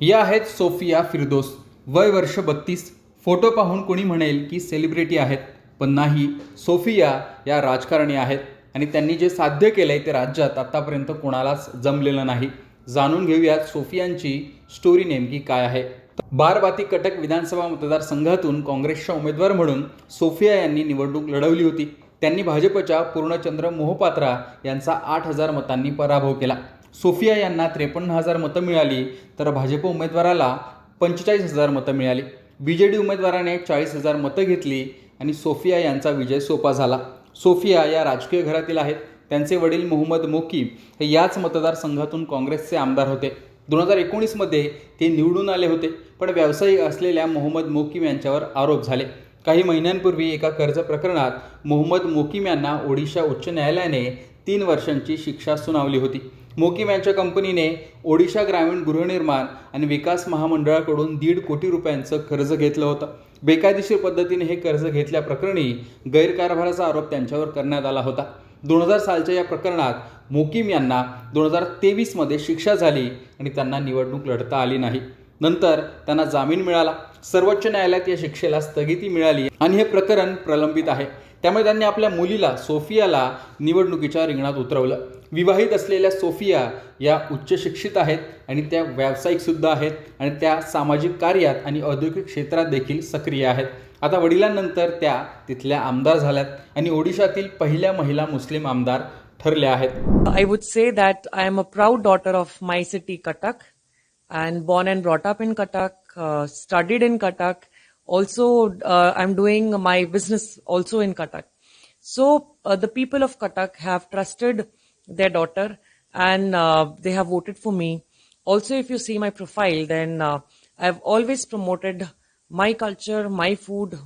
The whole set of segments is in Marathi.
या आहेत सोफिया फिरदोस. वय वर्ष 32. फोटो पाहून कोणी म्हणेल की सेलिब्रिटी आहेत, पण नाही. सोफिया या राजकारणी आहेत आणि त्यांनी जे साध्य केलंय ते राज्यात आतापर्यंत कोणालाच जमलेलं नाही. जाणून घेऊयात सोफियांची स्टोरी नेमकी काय आहे. बारामती कटक विधानसभा मतदारसंघातून काँग्रेसच्या उमेदवार म्हणून सोफिया यांनी निवडणूक लढवली होती. त्यांनी भाजपच्या पूर्णचंद्र मोहपात्रा यांचा 8,000 मतांनी पराभव केला. सोफिया यांना 53,000 मतं मिळाली, तर भाजप उमेदवाराला 45,000 मतं मिळाली. BJD उमेदवाराने 40,000 मतं घेतली आणि सोफिया यांचा विजय सोपा झाला. सोफिया या राजकीय घरातील आहेत. त्यांचे वडील मोहम्मद मोकीम हे याच मतदारसंघातून काँग्रेसचे आमदार होते. 2019मध्ये ते निवडून आले होते, पण व्यावसायिक असलेल्या मोहम्मद मोकीम यांच्यावर आरोप झाले. काही महिन्यांपूर्वी एका कर्ज प्रकरणात मोहम्मद मोकीम यांना ओडिशा उच्च न्यायालयाने 3 वर्षांची शिक्षा सुनावली होती. मोकीम यांच्या कंपनीने ओडिशा ग्रामीण गृहनिर्माण आणि विकास महामंडळाकडून 1.5 कोटी रुपयांचं कर्ज घेतलं होतं. बेकायदेशीर पद्धतीने हे कर्ज घेतल्याप्रकरणी गैरकारभाराचा आरोप त्यांच्यावर करण्यात आला होता. 2000 सालच्या या प्रकरणात मोकीम यांना 2023मध्ये शिक्षा झाली आणि त्यांना निवडणूक लढता आली नाही. नंतर त्यांना जामीन मिळाला. सर्वोच्च न्यायालयात या शिक्षेला स्थगिती मिळाली आणि हे प्रकरण प्रलंबित आहे. त्यामुळे त्यांनी आपल्या मुलीला सोफियाला निवडणुकीच्या रिंगणात उतरवलं. विवाहित असलेल्या सोफिया या उच्च शिक्षित आहेत आणि त्या व्यावसायिकसुद्धा आहेत आणि त्या सामाजिक कार्यात आणि औद्योगिक क्षेत्रात देखील सक्रिय आहेत. आता वडिलांनंतर त्या तिथल्या आमदार झाल्यात आणि ओडिशातील पहिल्या महिला मुस्लिम आमदार ठरल्या आहेत. I would say that I am a proud daughter of my city, Cuttack, and born and brought up in Cuttack, studied in Cuttack. Also, I'm doing my business also in Cuttack. So, the people of Cuttack have trusted their daughter and they have voted for me. Also, if you see my profile, then I've always promoted my culture, my food,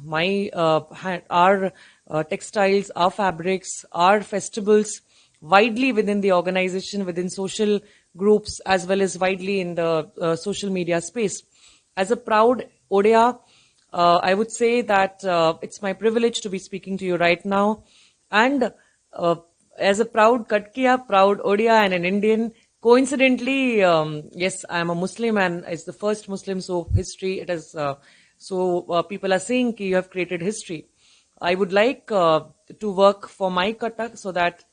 our textiles, our fabrics, our festivals widely within the organization, within social groups, as well as widely in the social media space. As a proud Odia, I would say that it's my privilege to be speaking to you right now. And as a proud Katkiya, proud Odia and an Indian, coincidentally, yes, I am a Muslim and it's the first Muslim, so history, it is, people are saying that you have created history. I would like to work for my Cuttack so that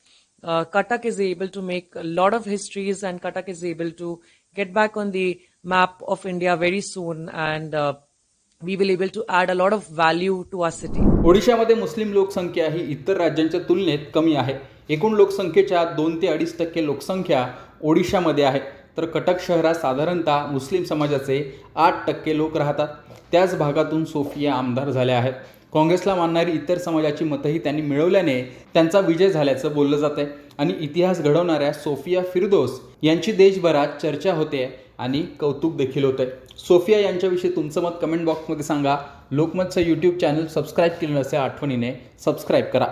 Cuttack is able to make a lot of histories and Cuttack is able to get back on the map of India very soon and we will able to add a lot of value to our city. ओडिशामध्ये मुस्लिम लोकसंख्या ही इतर राज्यांच्या तुलनेत कमी आहे. एकूण लोकसंख्येच्या 2 ते 2.5% लोकसंख्या ओडिशामध्ये आहे, तर कटक शहरात साधारणतः मुस्लिम समाजाचे 8% लोक राहतात. त्याच भागातून सोफिया आमदार झाल्या आहेत. काँग्रेसला मानणारी इतर समाजाची मतंही त्यांनी मिळवल्याने त्यांचा विजय झाल्याचं बोललं जात आहे आणि इतिहास घडवणाऱ्या सोफिया फिरदोस यांची देशभरात चर्चा होते आणि कौतुक देखील होतंय. सोफिया यांच्याविषयी तुमचं मत कमेंट बॉक्समध्ये सांगा. लोकमतचं YouTube चॅनल सबस्क्राईब केलं नसेल आठवणीने सबस्क्राईब करा.